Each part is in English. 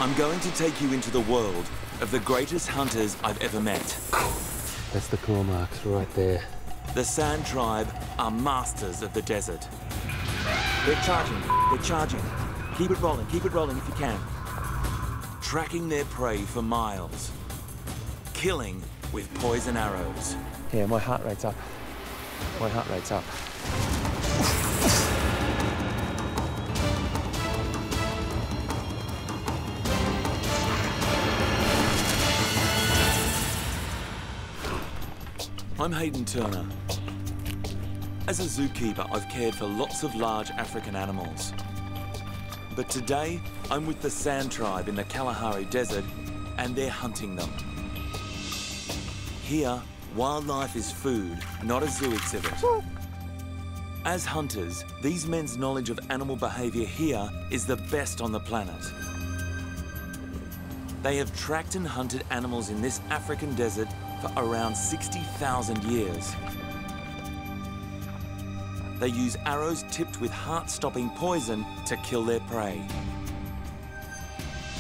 I'm going to take you into the world of the greatest hunters I've ever met. That's the claw marks right there. The San tribe are masters of the desert. They're charging, they're charging. Keep it rolling if you can. Tracking their prey for miles. Killing with poison arrows. Yeah, my heart rate's up. My heart rate's up. I'm Hayden Turner. As a zookeeper, I've cared for lots of large African animals. But today, I'm with the San tribe in the Kalahari Desert, and they're hunting them. Here, wildlife is food, not a zoo exhibit. As hunters, these men's knowledge of animal behaviour here is the best on the planet. They have tracked and hunted animals in this African desert for around 60,000 years. They use arrows tipped with heart-stopping poison to kill their prey.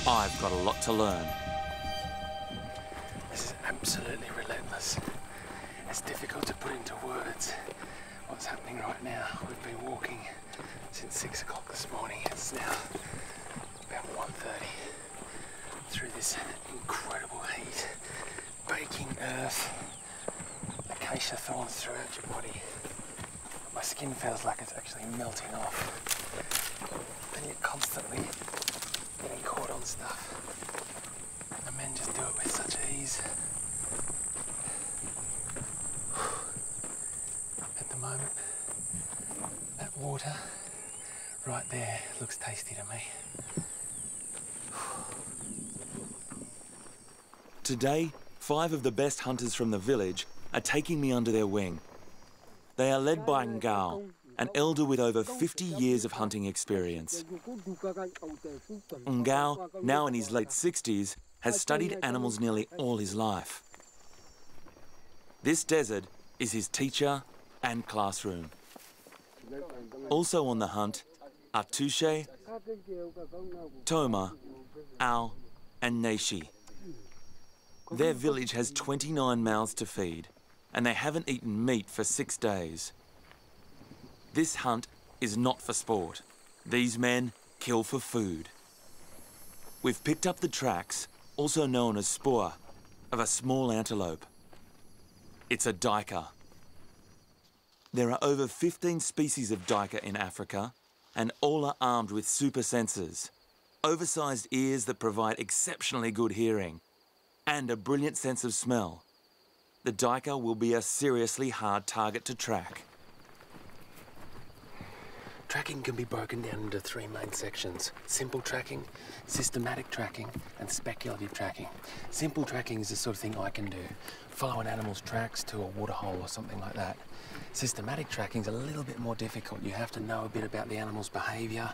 I've got a lot to learn. This is absolutely relentless. It's difficult to put into words what's happening right now. We've been walking since 6 o'clock this morning. It's now about 1:30 through this incredible heat. Baking earth, acacia thorns throughout your body. My skin feels like it's actually melting off. And you're constantly getting caught on stuff. The men just do it with such ease. At the moment, that water right there looks tasty to me. Today, 5 of the best hunters from the village are taking me under their wing. They are led by Ngao, an elder with over 50 years of hunting experience. Ngao, now in his late 60s, has studied animals nearly all his life. This desert is his teacher and classroom. Also on the hunt are Touche, Toma, Ao, and Neishi. Their village has 29 mouths to feed, and they haven't eaten meat for 6 days. This hunt is not for sport. These men kill for food. We've picked up the tracks, also known as spoor, of a small antelope. It's a duiker. There are over 15 species of duiker in Africa, and all are armed with super sensors, oversized ears that provide exceptionally good hearing, and a brilliant sense of smell. The duiker will be a seriously hard target to track. Tracking can be broken down into 3 main sections: simple tracking, systematic tracking, and speculative tracking. Simple tracking is the sort of thing I can do. Follow an animal's tracks to a waterhole or something like that. Systematic tracking is a little bit more difficult. You have to know a bit about the animal's behaviour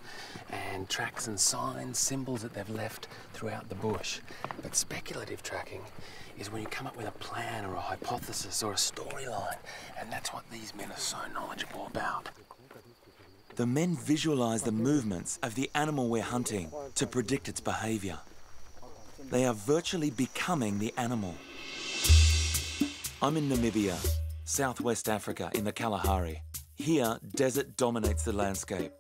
and tracks and signs, symbols that they've left throughout the bush. But speculative tracking is when you come up with a plan or a hypothesis or a storyline, and that's what these men are so knowledgeable about. The men visualize the movements of the animal we're hunting to predict its behavior. They are virtually becoming the animal. I'm in Namibia, Southwest Africa, in the Kalahari. Here, desert dominates the landscape.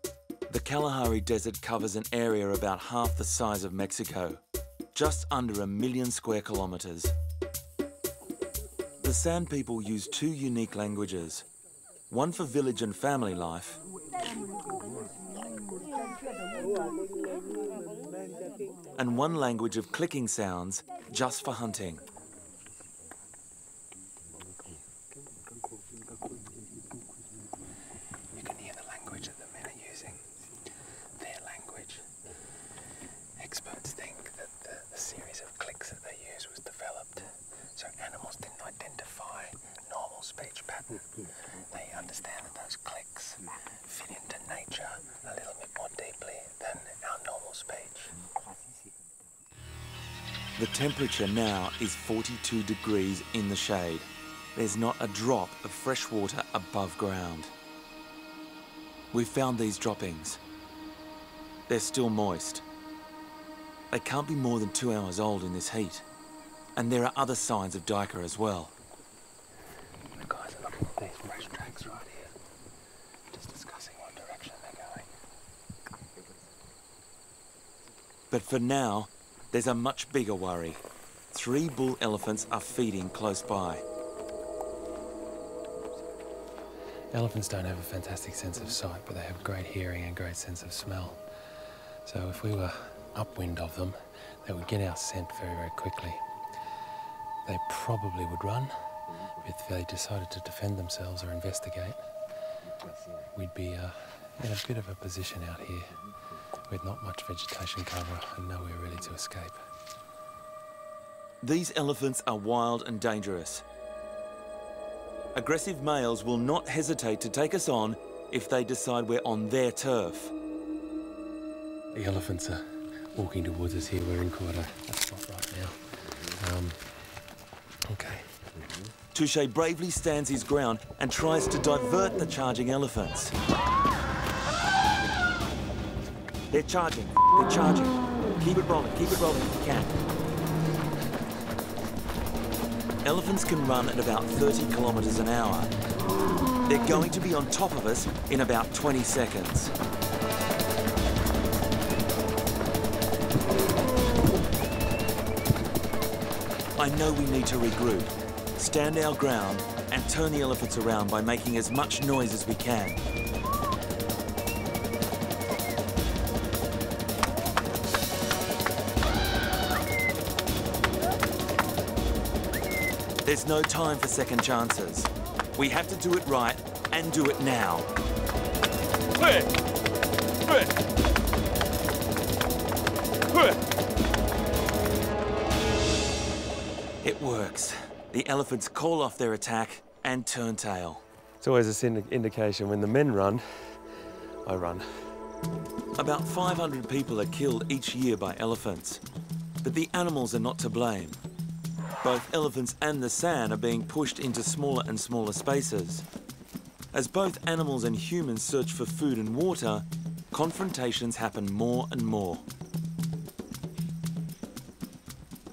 The Kalahari Desert covers an area about half the size of Mexico, just under 1 million square kilometres. The San people use 2 unique languages, one for village and family life, and one language of clicking sounds just for hunting. You can hear the language that the men are using. Their language. Experts think that the series of clicks that they use was developed so animals didn't identify normal speech pattern. They understand that those clicks fit into nature a little bit more deeply than our normal speech. The temperature now is 42 degrees in the shade. There's not a drop of fresh water above ground. We've found these droppings. They're still moist. They can't be more than 2 hours old in this heat. And there are other signs of duiker as well. The guys are looking at these fresh tracks right here, just discussing what direction they're going. But for now, there's a much bigger worry. 3 bull elephants are feeding close by. Elephants don't have a fantastic sense of sight, but they have great hearing and great sense of smell. So if we were upwind of them, they would get our scent very, very quickly. They probably would run. If they decided to defend themselves or investigate, we'd be in a bit of a position out here with not much vegetation cover and nowhere really to escape. These elephants are wild and dangerous. Aggressive males will not hesitate to take us on if they decide we're on their turf. The elephants are walking towards us here. We're in quite a spot right now. Okay. Touche bravely stands his ground and tries to divert the charging elephants. They're charging. They're charging. Keep it rolling if you can. Elephants can run at about 30 kilometres an hour. They're going to be on top of us in about 20 seconds. I know we need to regroup, stand our ground, and turn the elephants around by making as much noise as we can. There's no time for second chances. We have to do it right and do it now. It works. The elephants call off their attack and turn tail. It's always an indication when the men run, I run. About 500 people are killed each year by elephants. But the animals are not to blame. Both elephants and the san are being pushed into smaller and smaller spaces. As both animals and humans search for food and water, confrontations happen more and more.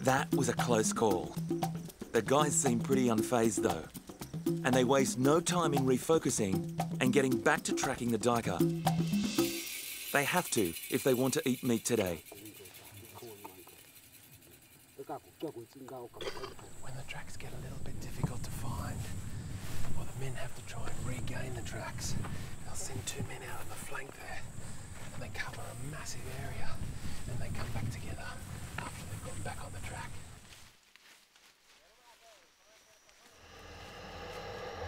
That was a close call. The guys seem pretty unfazed though, and they waste no time in refocusing and getting back to tracking the duiker. They have to if they want to eat meat today. When the tracks get a little bit difficult to find, well, the men have to try and regain the tracks. They'll send 2 men out on the flank there, and they cover a massive area, and they come back together after they've gotten back on the track.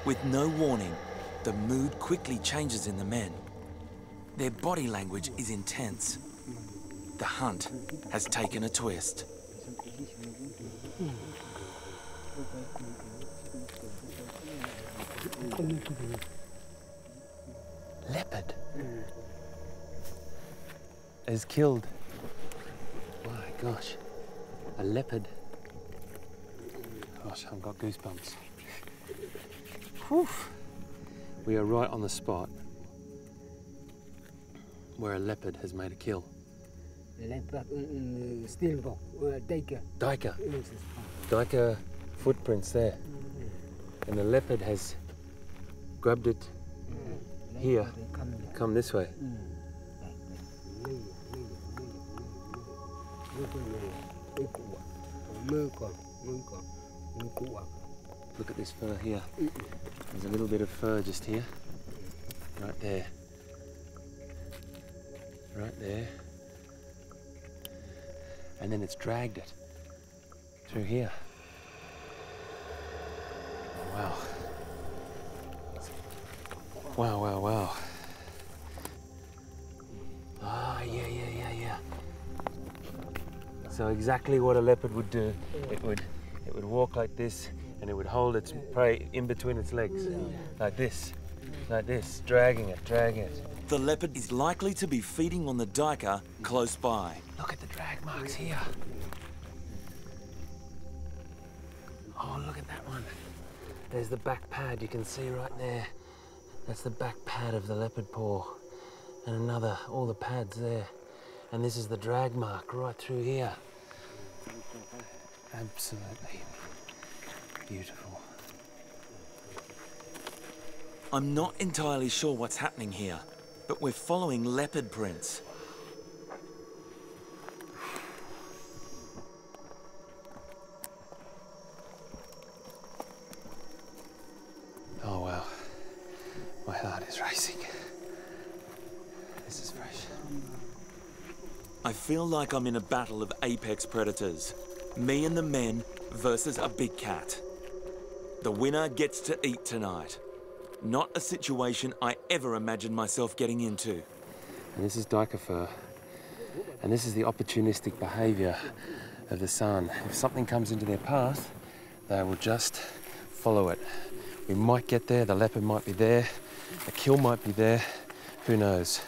With no warning, the mood quickly changes in the men. Their body language is intense. The hunt has taken a twist. Leopard is killed. My gosh, a leopard. Gosh, I've got goosebumps. Whew. We are right on the spot where a leopard has made a kill. Duiker footprints there. And the leopard has grabbed it here. Come this way. Look at this fur here. There's a little bit of fur just here. Right there. Right there. And then it's dragged it through here. Oh, wow. Wow, wow, wow. Ah, yeah. So exactly what a leopard would do. It would walk like this, and it would hold its prey in between its legs, like this, dragging it. The leopard is likely to be feeding on the duiker close by. Look at the drag marks here. Oh, look at that one. There's the back pad, you can see right there. That's the back pad of the leopard paw. And another, all the pads there. And this is the drag mark right through here. Absolutely beautiful. I'm not entirely sure what's happening here, but we're following leopard prints. Oh wow, my heart is racing. This is fresh. I feel like I'm in a battle of apex predators. Me and the men versus a big cat. The winner gets to eat tonight. Not a situation I ever imagined myself getting into. And this is Fur. And this is the opportunistic behaviour of the sun. If something comes into their path, they will just follow it. We might get there, the leopard might be there, a kill might be there, who knows?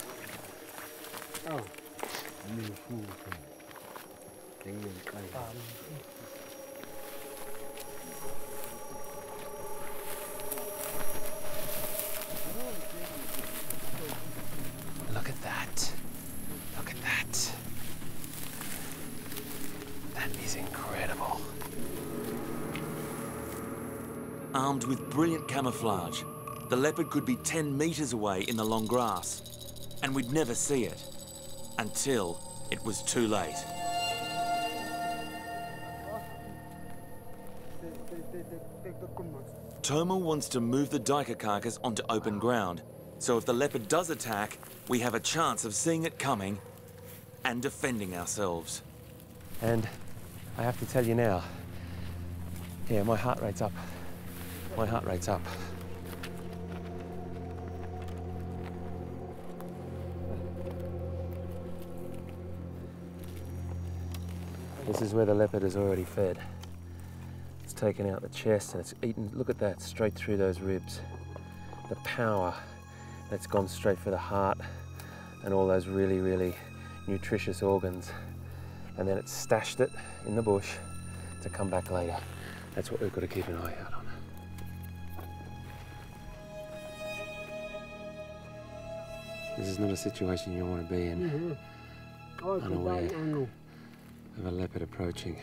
Look at that. Look at that. That is incredible. Armed with brilliant camouflage, the leopard could be 10 metres away in the long grass, and we'd never see it until it was too late. Toma wants to move the duiker carcass onto open ground, so if the leopard does attack, we have a chance of seeing it coming and defending ourselves. And I have to tell you now, yeah, my heart rate's up. My heart rate's up. This is where the leopard has already fed. It's taken out the chest and it's eaten, look at that, straight through those ribs. The power that's gone straight for the heart and all those really, really nutritious organs. And then it's stashed it in the bush to come back later. That's what we've got to keep an eye out on. This is not a situation you want to be in, unaware of a leopard approaching.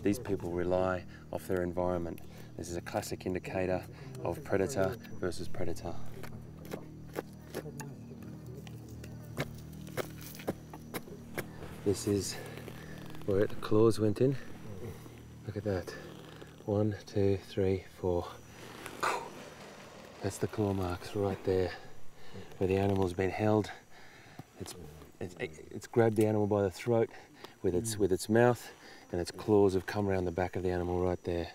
These people rely off their environment. This is a classic indicator of predator versus predator. This is where the claws went in. Look at that. 1, 2, 3, 4. That's the claw marks right there, where the animal's been held. It's grabbed the animal by the throat with its mouth, and its claws have come around the back of the animal right there.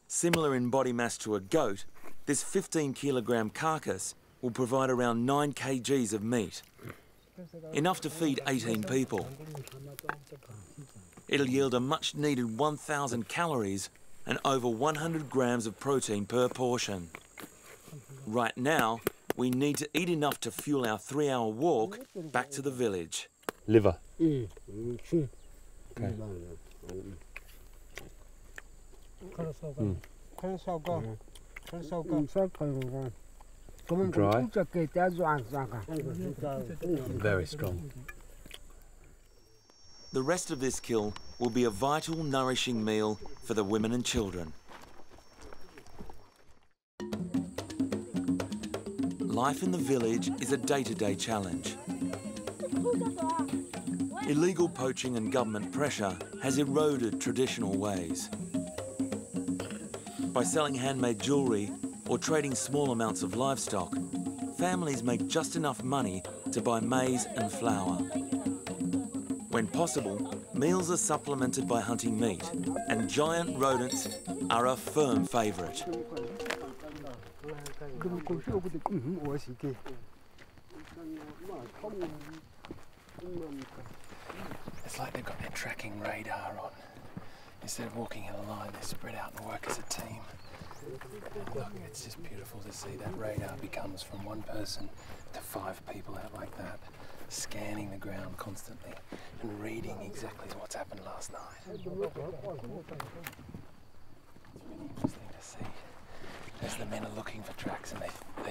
Similar in body mass to a goat, this 15-kilogram carcass will provide around 9 kgs of meat. Enough to feed 18 people. It'll yield a much-needed 1,000 calories and over 100 grams of protein per portion. Right now, we need to eat enough to fuel our 3-hour walk back to the village. Liver. Okay. Dry. Very strong. The rest of this kill will be a vital, nourishing meal for the women and children. Life in the village is a day-to-day challenge. Illegal poaching and government pressure has eroded traditional ways. By selling handmade jewellery or trading small amounts of livestock, families make just enough money to buy maize and flour. When possible, meals are supplemented by hunting meat, and giant rodents are a firm favourite. It's like they've got their tracking radar on. Instead of walking in a line, they spread out and work as a team. And look, it's just beautiful to see that radar becomes from one person to 5 people out like that, scanning the ground constantly and reading exactly what's happened last night. It's really interesting to see as the men are looking for tracks and they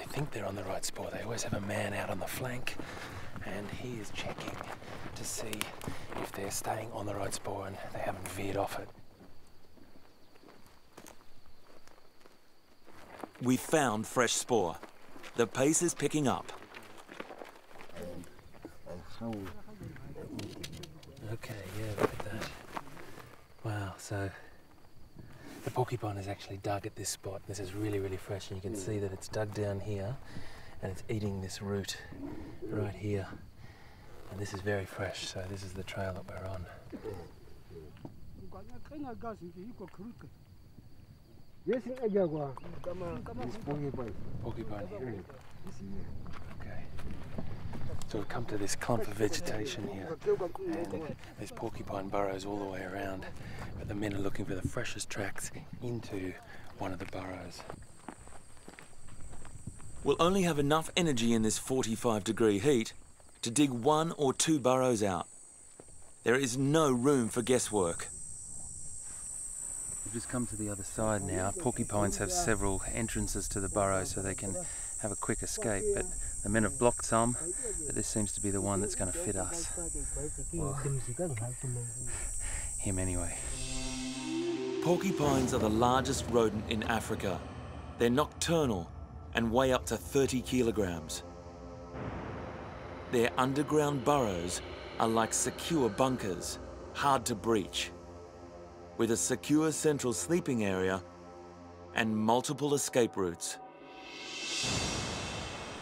think they're on the right spot. They always have a man out on the flank and he is checking to see if they're staying on the right spot and they haven't veered off it. We found fresh spoor. The pace is picking up. Okay, yeah, look at that. Wow, so the porcupine has actually dug at this spot. This is really, really fresh, and you can see that it's dug down here and it's eating this root right here. And this is very fresh, so this is the trail that we're on. Porcupine here. Okay. So we've come to this clump of vegetation here, and there's porcupine burrows all the way around, but the men are looking for the freshest tracks into one of the burrows. We'll only have enough energy in this 45-degree heat to dig 1 or 2 burrows out. There is no room for guesswork. We've just come to the other side now. Porcupines have several entrances to the burrow so they can have a quick escape, but the men have blocked some, but this seems to be the one that's going to fit us. Well, him anyway. Porcupines are the largest rodent in Africa. They're nocturnal and weigh up to 30 kilograms. Their underground burrows are like secure bunkers, hard to breach, with a secure central sleeping area and multiple escape routes.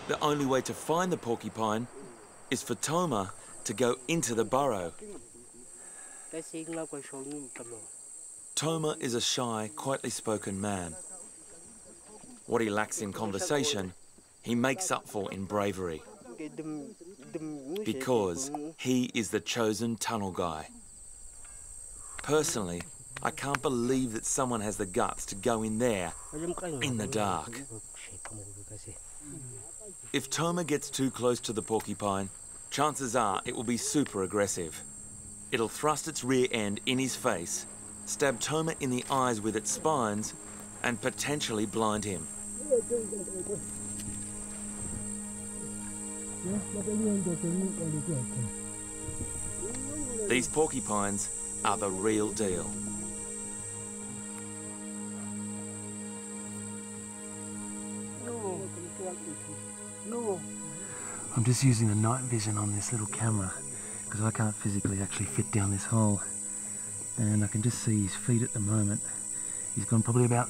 The only way to find the porcupine is for Toma to go into the burrow. Toma is a shy, quietly spoken man. What he lacks in conversation, he makes up for in bravery. Because he is the chosen tunnel guy. Personally, I can't believe that someone has the guts to go in there, in the dark. If Toma gets too close to the porcupine, chances are it will be super aggressive. It'll thrust its rear end in his face, stab Toma in the eyes with its spines, and potentially blind him. These porcupines are the real deal. I'm just using the night vision on this little camera because I can't physically actually fit down this hole, and I can just see his feet at the moment. He's gone probably about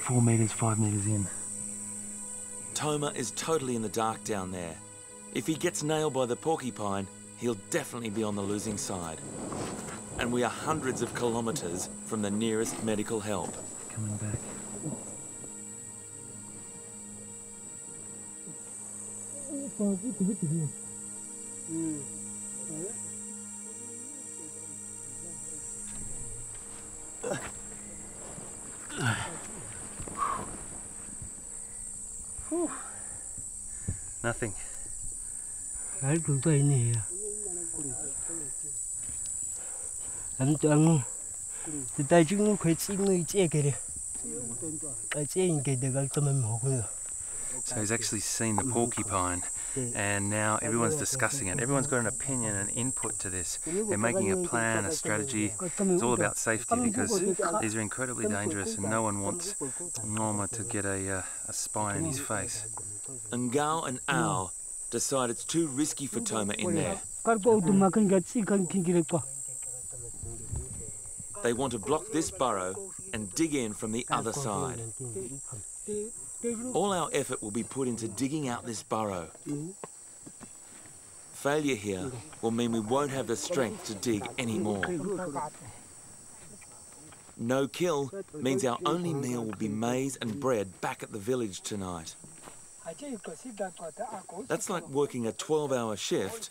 4 meters, 5 meters in. Toma is totally in the dark down there. If he gets nailed by the porcupine, he'll definitely be on the losing side. And we are hundreds of kilometers from the nearest medical help. Coming back. Nothing. So he's actually seen the porcupine, and now everyone's discussing it. Everyone's got an opinion and input to this. They're making a plan, a strategy. It's all about safety because these are incredibly dangerous and no one wants Ngoma to get a spine in his face. Ngao and Ao decide it's too risky for Toma in there. They want to block this burrow and dig in from the other side. All our effort will be put into digging out this burrow. Failure here will mean we won't have the strength to dig anymore. No kill means our only meal will be maize and bread back at the village tonight. That's like working a 12-hour shift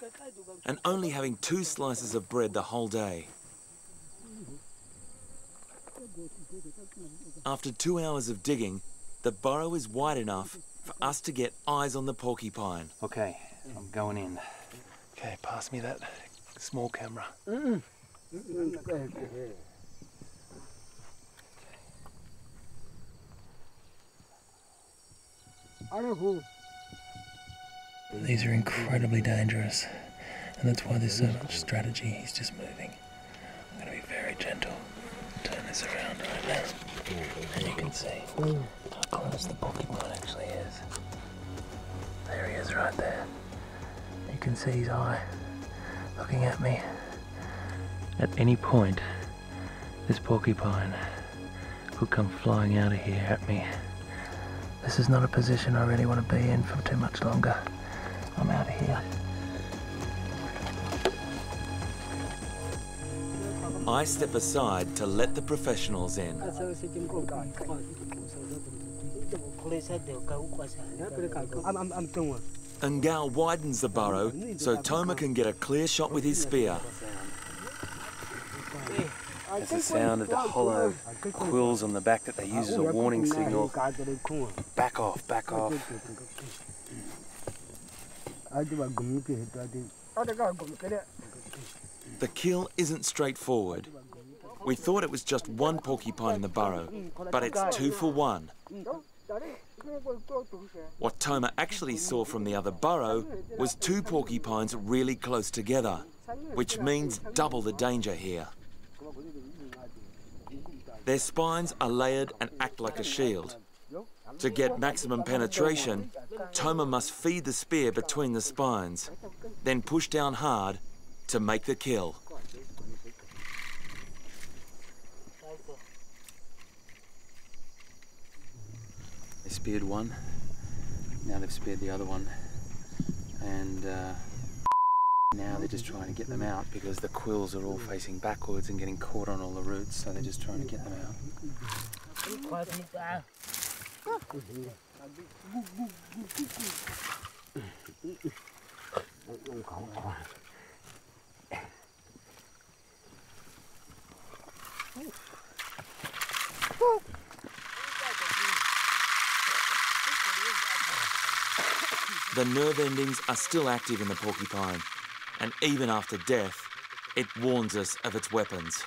and only having 2 slices of bread the whole day. After 2 hours of digging, the burrow is wide enough for us to get eyes on the porcupine. Okay, I'm going in. Okay, pass me that small camera. These are incredibly dangerous, and that's why there's so much strategy. He's just moving. I'm going to be very gentle. Turn this around right now, and you can see how close the porcupine actually is. There he is right there. You can see his eye looking at me. At any point, this porcupine could come flying out of here at me. This is not a position I really want to be in for too much longer. I'm out of here. I step aside to let the professionals in. Ngao widens the burrow so Toma can get a clear shot with his spear. There's the sound of the hollow quills on the back that they use as a warning signal. Back off, back off. The kill isn't straightforward. We thought it was just one porcupine in the burrow, but it's 2 for 1. What Toma actually saw from the other burrow was 2 porcupines really close together, which means double the danger here. Their spines are layered and act like a shield. To get maximum penetration, Toma must feed the spear between the spines, then push down hard to make the kill. They speared one, now they've speared the other one, and now they're just trying to get them out because the quills are all facing backwards and getting caught on all the roots, so they're just trying to get them out. The nerve endings are still active in the porcupine, and even after death, it warns us of its weapons.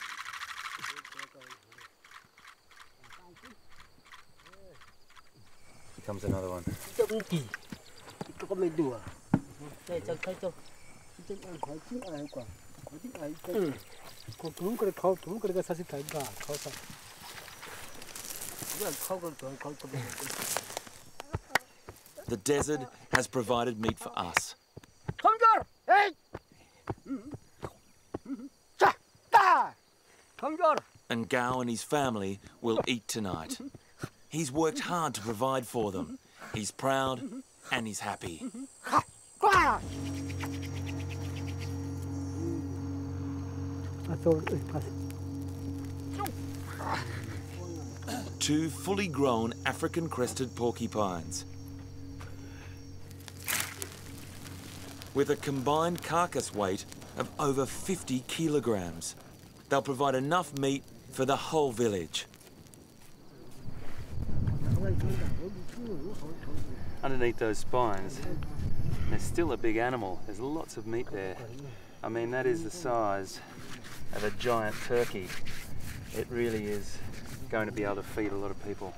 Here comes another one. The desert has provided meat for us. And Ngao and his family will eat tonight. He's worked hard to provide for them. He's proud and he's happy. 2 fully grown African crested porcupines. With a combined carcass weight of over 50 kilograms. They'll provide enough meat for the whole village. Underneath those spines, there's still a big animal. There's lots of meat there. I mean, that is the size of a giant turkey. It really is going to be able to feed a lot of people.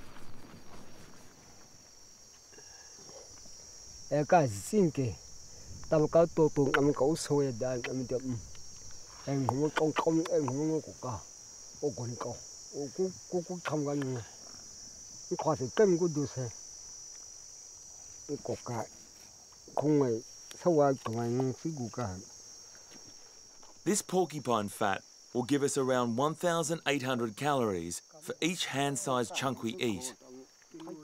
This porcupine fat will give us around 1,800 calories for each hand-sized chunk we eat,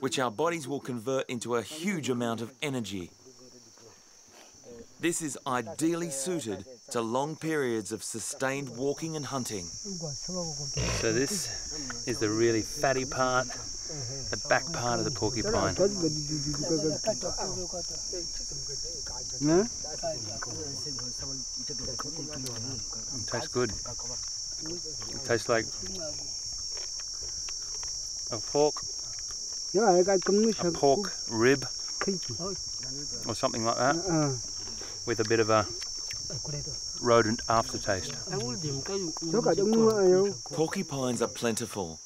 which our bodies will convert into a huge amount of energy. This is ideally suited to long periods of sustained walking and hunting. So this is the really fatty part, the back part of the porcupine. It tastes good. It tastes like a pork rib or something like that, with a bit of a rodent aftertaste. Porcupines are plentiful,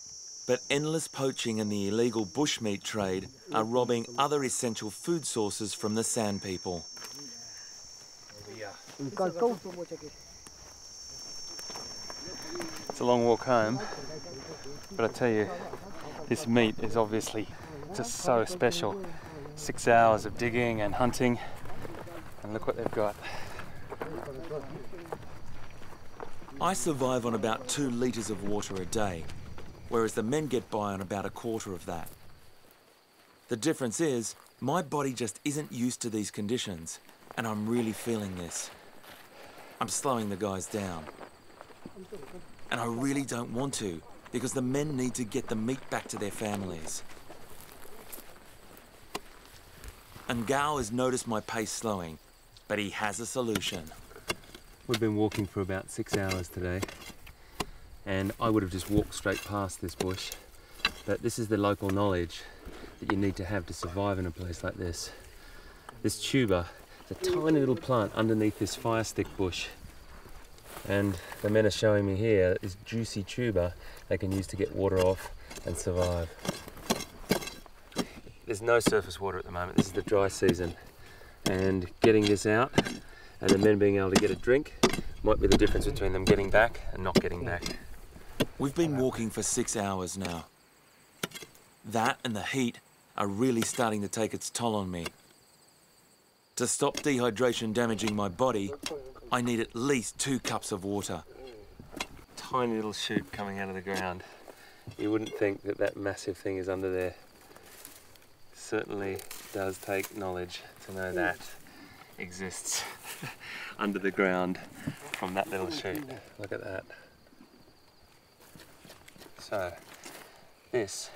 But endless poaching and the illegal bushmeat trade are robbing other essential food sources from the Sand people. It's a long walk home, but I tell you, this meat is obviously just so special. 6 hours of digging and hunting, and look what they've got. I survive on about 2 litres of water a day, whereas the men get by on about 1/4 of that. The difference is, my body just isn't used to these conditions, and I'm really feeling this. I'm slowing the guys down. And I really don't want to, because the men need to get the meat back to their families. And Gao has noticed my pace slowing, but he has a solution. We've been walking for about 6 hours today, and I would have just walked straight past this bush, but this is the local knowledge that you need to have to survive in a place like this. This tuber is a tiny little plant underneath this fire stick bush, and the men are showing me here that this juicy tuber they can use to get water off and survive. There's no surface water at the moment. This is the dry season, and getting this out and the men being able to get a drink might be the difference between them getting back and not getting back. We've been walking for 6 hours now. That and the heat are really starting to take its toll on me. To stop dehydration damaging my body, I need at least 2 cups of water. Tiny little shoot coming out of the ground. You wouldn't think that that massive thing is under there. Certainly does take knowledge to know that exists under the ground from that little shoot. Look at that. So this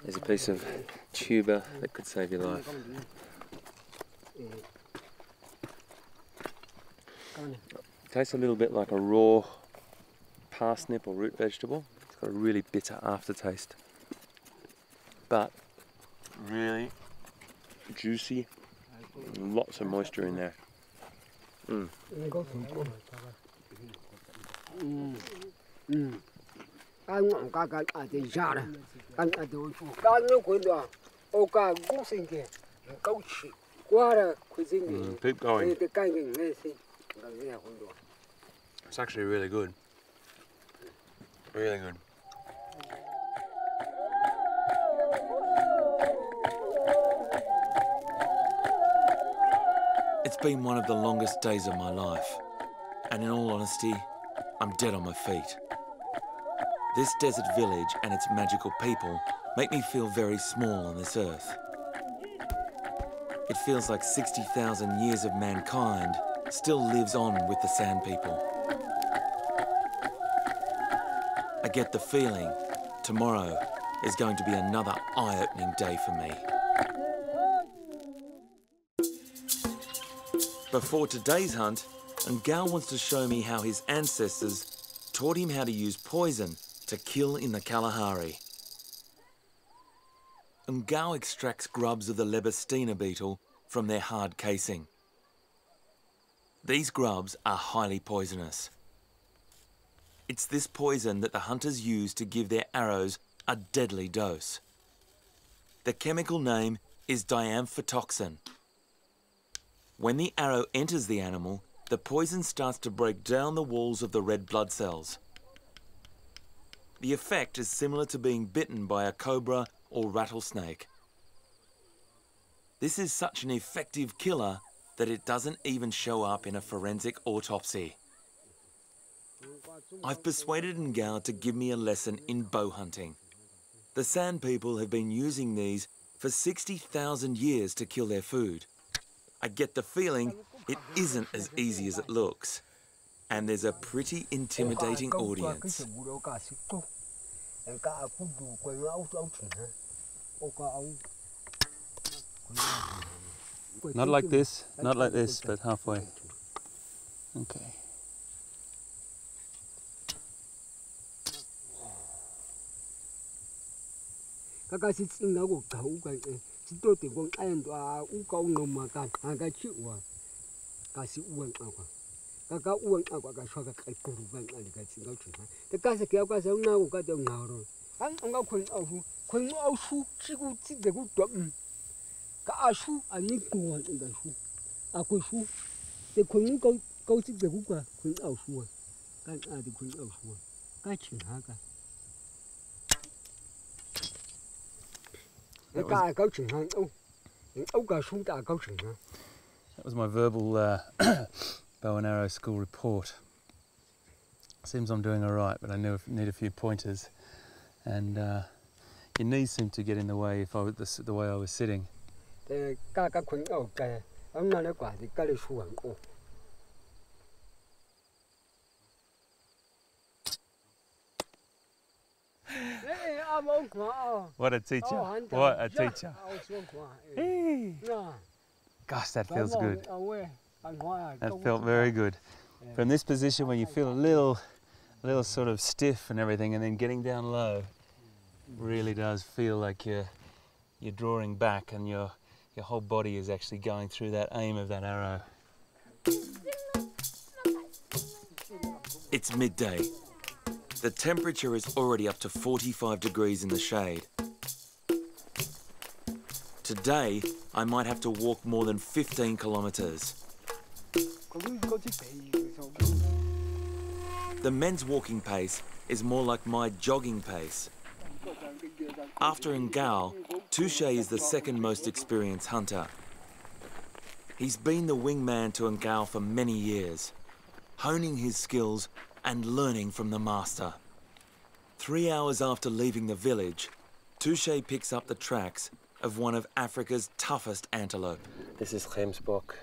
is a piece of tuber that could save your life. Tastes a little bit like a raw parsnip or root vegetable. It's got a really bitter aftertaste, but really juicy, and lots of moisture in there. Keep going. It's actually really good. Really good. It's been one of the longest days of my life, and in all honesty, I'm dead on my feet. This desert village and its magical people make me feel very small on this earth. It feels like 60,000 years of mankind still lives on with the Sand people. I get the feeling tomorrow is going to be another eye-opening day for me. Before today's hunt, Ngao wants to show me how his ancestors taught him how to use poison to kill in the Kalahari. Ngao extracts grubs of the Lebestina beetle from their hard casing. These grubs are highly poisonous. It's this poison that the hunters use to give their arrows a deadly dose. The chemical name is diamphitoxin. When the arrow enters the animal, the poison starts to break down the walls of the red blood cells. The effect is similar to being bitten by a cobra or rattlesnake. This is such an effective killer that it doesn't even show up in a forensic autopsy. I've persuaded Ngao to give me a lesson in bow hunting. The Sand people have been using these for 60,000 years to kill their food. I get the feeling it isn't as easy as it looks, and there's a pretty intimidating audience. Not like this, but halfway. Okay. That was my verbal bow and arrow school report. Seems I'm doing all right, but I need a few pointers. And your knees seem to get in the way if I was the way I was sitting. What a teacher! What a teacher! Hey. Gosh, that feels good. That felt very good. From this position where you feel a little sort of stiff and everything, and then getting down low, really does feel like you're drawing back, and your whole body is actually going through that aim of that arrow. It's midday. The temperature is already up to 45 degrees in the shade. Today, I might have to walk more than 15 kilometres. The men's walking pace is more like my jogging pace. After Ngao, Touche is the second most experienced hunter. He's been the wingman to Ngao for many years, honing his skills and learning from the master. 3 hours after leaving the village, Touche picks up the tracks of one of Africa's toughest antelope. This is Gemsbok.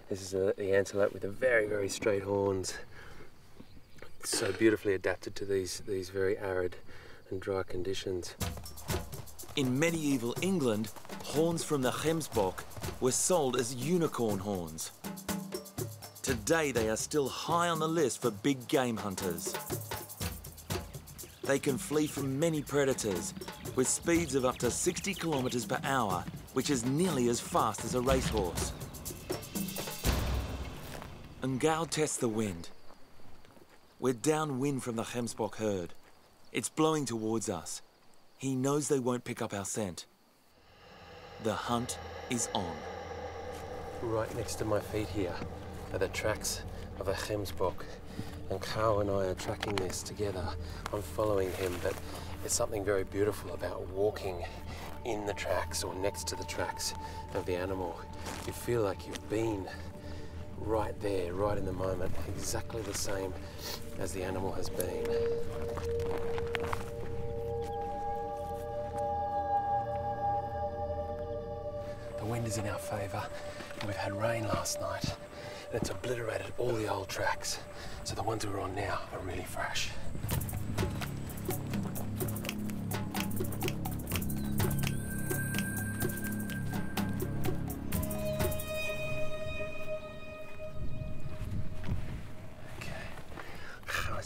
This is the antelope with the very, very straight horns. It's so beautifully adapted to these very arid and dry conditions. In medieval England, horns from the Gemsbok were sold as unicorn horns. Today they are still high on the list for big game hunters. They can flee from many predators with speeds of up to 60 kilometres per hour, which is nearly as fast as a racehorse. Ngao tests the wind. We're downwind from the Gemsbok herd. It's blowing towards us. He knows they won't pick up our scent. The hunt is on. Right next to my feet here are the tracks of a Gemsbok. And Kao and I are tracking this together. I'm following him, but there's something very beautiful about walking in the tracks or next to the tracks of the animal. You feel like you've been right there, right in the moment, exactly the same as the animal has been. The wind is in our favour, and we've had rain last night, and it's obliterated all the old tracks. So the ones we're on now are really fresh.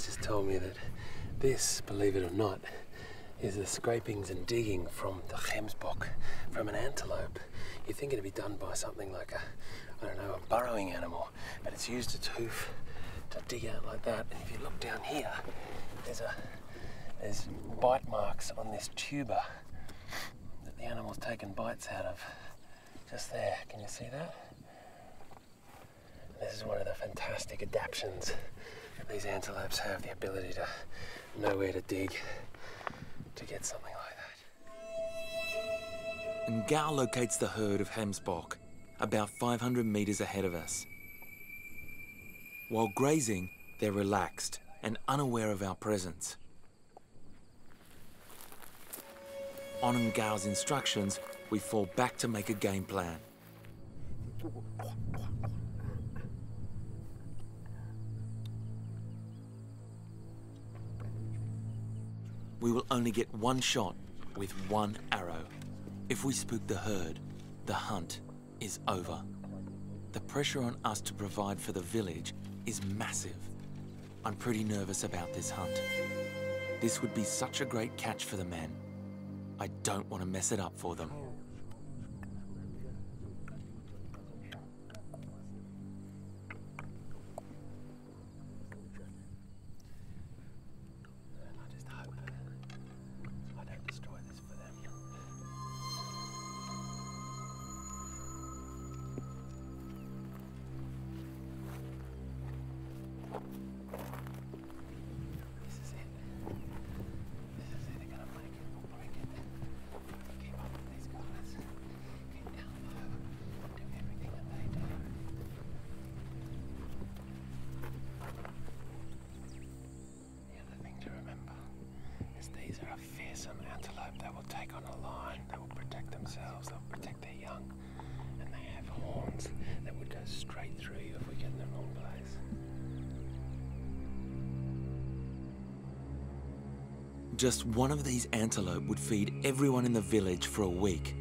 Just told me that this, believe it or not, is the scrapings and digging from the Gemsbok, from an antelope. You'd think it'd be done by something like a burrowing animal, but it's used its hoof to dig out like that. And if you look down here, there's bite marks on this tuber that the animal's taken bites out of. Just there, can you see that? This is one of the fantastic adaptations. These antelopes have the ability to know where to dig to get something like that. Ngao locates the herd of Gemsbok about 500 metres ahead of us. While grazing, they're relaxed and unaware of our presence. On Ngao's instructions, we fall back to make a game plan. We will only get one shot with one arrow. If we spook the herd, the hunt is over. The pressure on us to provide for the village is massive. I'm pretty nervous about this hunt. This would be such a great catch for the men. I don't want to mess it up for them. are a fearsome antelope. They will take on a lion, they will protect themselves, they'll protect their young, and they have horns that would go straight through you if we get in the wrong place. Just one of these antelope would feed everyone in the village for a week.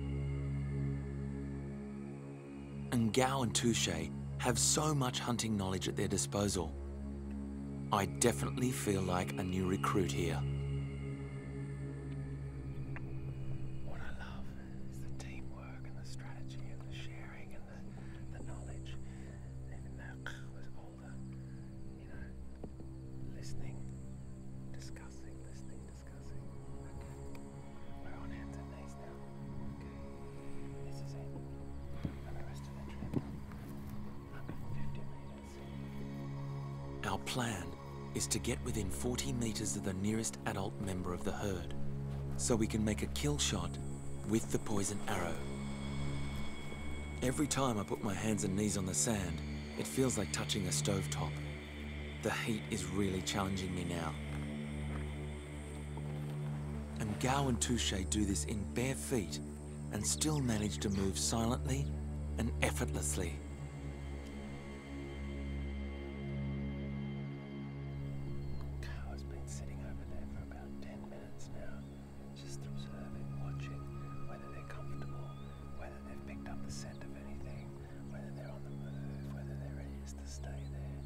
And Gao and Touche have so much hunting knowledge at their disposal. I definitely feel like a new recruit here. What I love is the teamwork and the strategy and the sharing and the knowledge. Even though I was older, you know, listening, discussing. Okay. We're on hands and knees now. Okay. This is it. And the rest of the trip. 150 meters. Our plan is to get within 40 meters of the nearest adult member of the herd, so we can make a kill shot with the poison arrow. Every time I put my hands and knees on the sand, it feels like touching a stovetop. The heat is really challenging me now. And Gao and Touche do this in bare feet and still manage to move silently and effortlessly. Cow has been sitting over there for about 10 minutes now, just observing, watching, whether they're comfortable, whether they've picked up the scent of anything, whether they're on the move, whether they're ready just to stay there.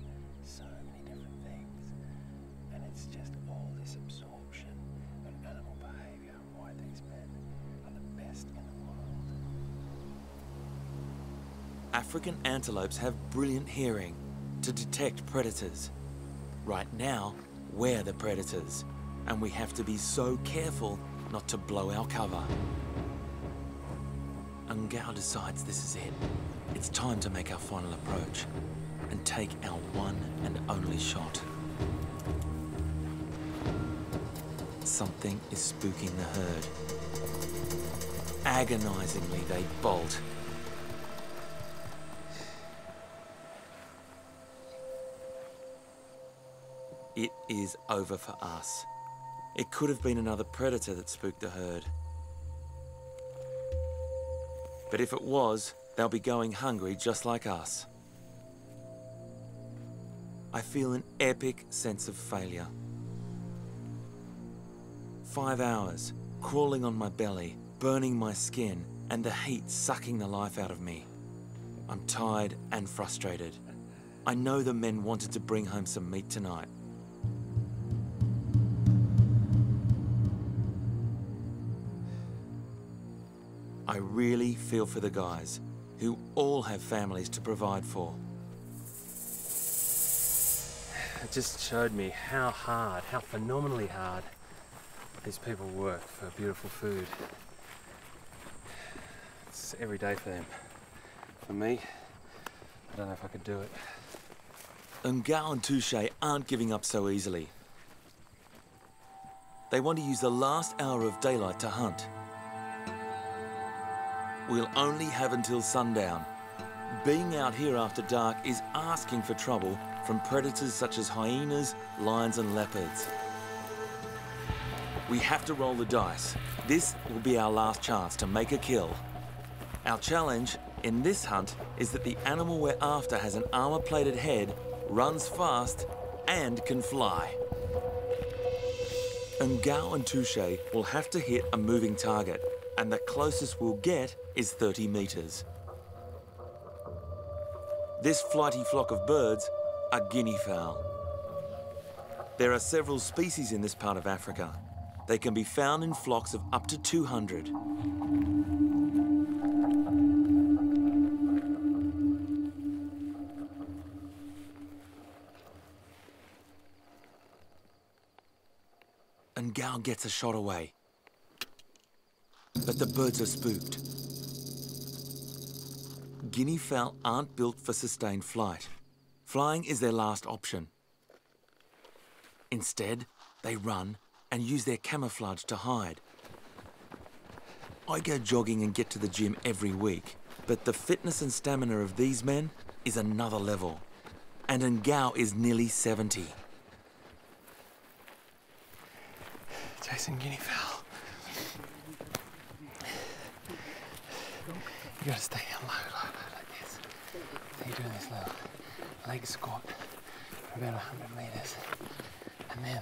So many different things. And it's just all this absorption of animal behaviour and why these men are the best in the world. African antelopes have brilliant hearing to detect predators. Right now, we're the predators, and we have to be so careful not to blow our cover. And Gao decides this is it. It's time to make our final approach and take our one and only shot. Something is spooking the herd. Agonizingly, they bolt. It is over for us. It could have been another predator that spooked the herd. But if it was, they'll be going hungry just like us. I feel an epic sense of failure. 5 hours, crawling on my belly, burning my skin, and the heat sucking the life out of me. I'm tired and frustrated. I know the men wanted to bring home some meat tonight. I really feel for the guys, who all have families to provide for. It just showed me how hard, how phenomenally hard these people work for beautiful food. It's every day for them. For me, I don't know if I could do it. And Gao and Touche aren't giving up so easily. They want to use the last hour of daylight to hunt. We'll only have until sundown. Being out here after dark is asking for trouble from predators such as hyenas, lions and leopards. We have to roll the dice. This will be our last chance to make a kill. Our challenge in this hunt is that the animal we're after has an armor-plated head, runs fast, and can fly. And Gao and Touche will have to hit a moving target, and the closest we'll get is 30 meters. This flighty flock of birds are Guinea fowl. There are several species in this part of Africa. They can be found in flocks of up to 200. And Gao gets a shot away. But the birds are spooked. Guinea fowl aren't built for sustained flight. Flying is their last option. Instead, they run and use their camouflage to hide. I go jogging and get to the gym every week, but the fitness and stamina of these men is another level. And Ngao is nearly 70. Chasing guinea fowl. You gotta stay down low like this. So you're doing this little leg squat for about 100 metres. And then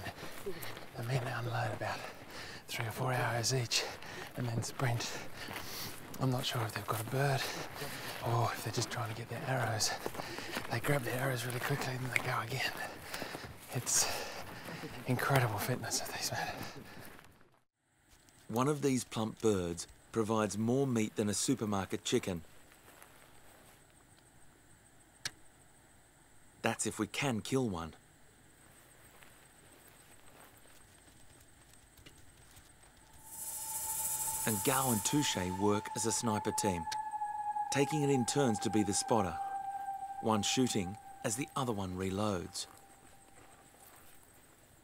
the men unload about 3 or 4 arrows each and then sprint. I'm not sure if they've got a bird or if they're just trying to get their arrows. They grab their arrows really quickly and then they go again. It's incredible fitness of these men. One of these plump birds provides more meat than a supermarket chicken. That's if we can kill one. And Gao and Touche work as a sniper team, taking it in turns to be the spotter, one shooting as the other one reloads.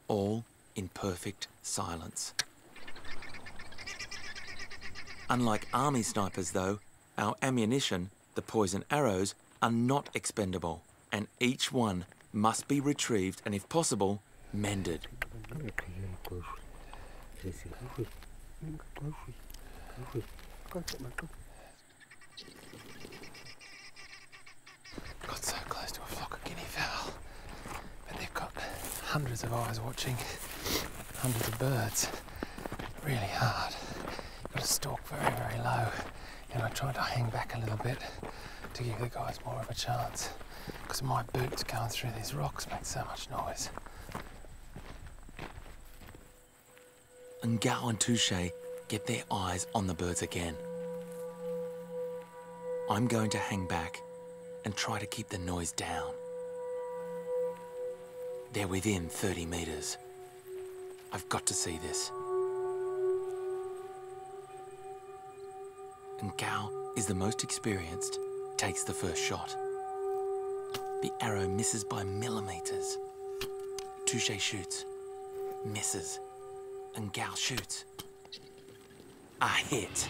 All in perfect silence. Unlike army snipers though, our ammunition, the poison arrows, are not expendable, and each one must be retrieved and, if possible, mended. Got so close to a flock of guinea fowl, but they've got hundreds of eyes watching, hundreds of birds. Really hard. You've got to stalk very, very low, and I tried to hang back a little bit to give the guys more of a chance, because my boots going through these rocks make so much noise. And Gao and Touche get their eyes on the birds again. I'm going to hang back and try to keep the noise down. They're within 30 metres. I've got to see this. And Gao is the most experienced, takes the first shot. The arrow misses by millimetres. Touche shoots, misses, and Gao shoots. A hit.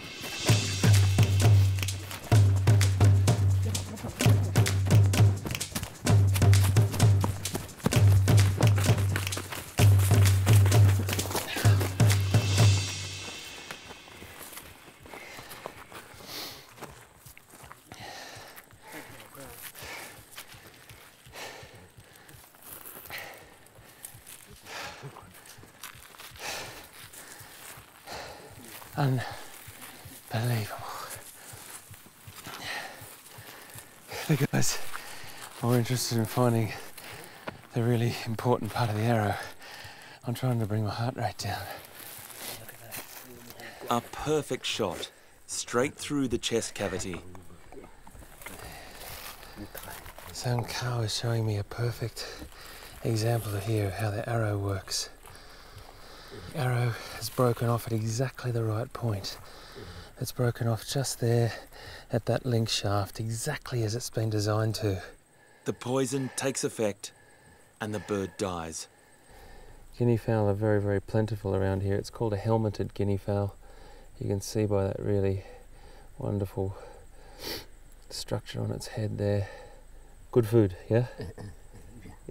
Unbelievable. The guys are interested in finding the really important part of the arrow. I'm trying to bring my heart rate down. A perfect shot, straight through the chest cavity. Some cow is showing me a perfect example here of how the arrow works. The arrow is broken off at exactly the right point. It's broken off just there at that link shaft, exactly as it's been designed to. The poison takes effect and the bird dies. Guinea fowl are very, very plentiful around here. It's called a helmeted guinea fowl. You can see by that really wonderful structure on its head there. Good food, yeah?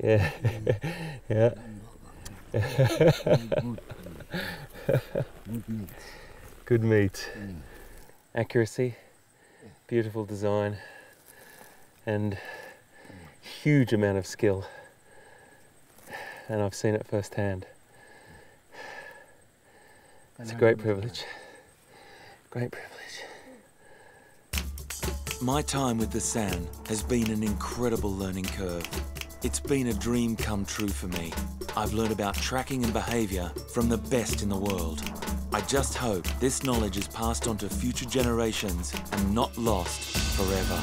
Yeah. Yeah. Good meat. Accuracy, beautiful design, and huge amount of skill. And I've seen it firsthand. It's a great privilege. Great privilege. My time with the San has been an incredible learning curve. It's been a dream come true for me. I've learned about tracking and behaviour from the best in the world. I just hope this knowledge is passed on to future generations and not lost forever.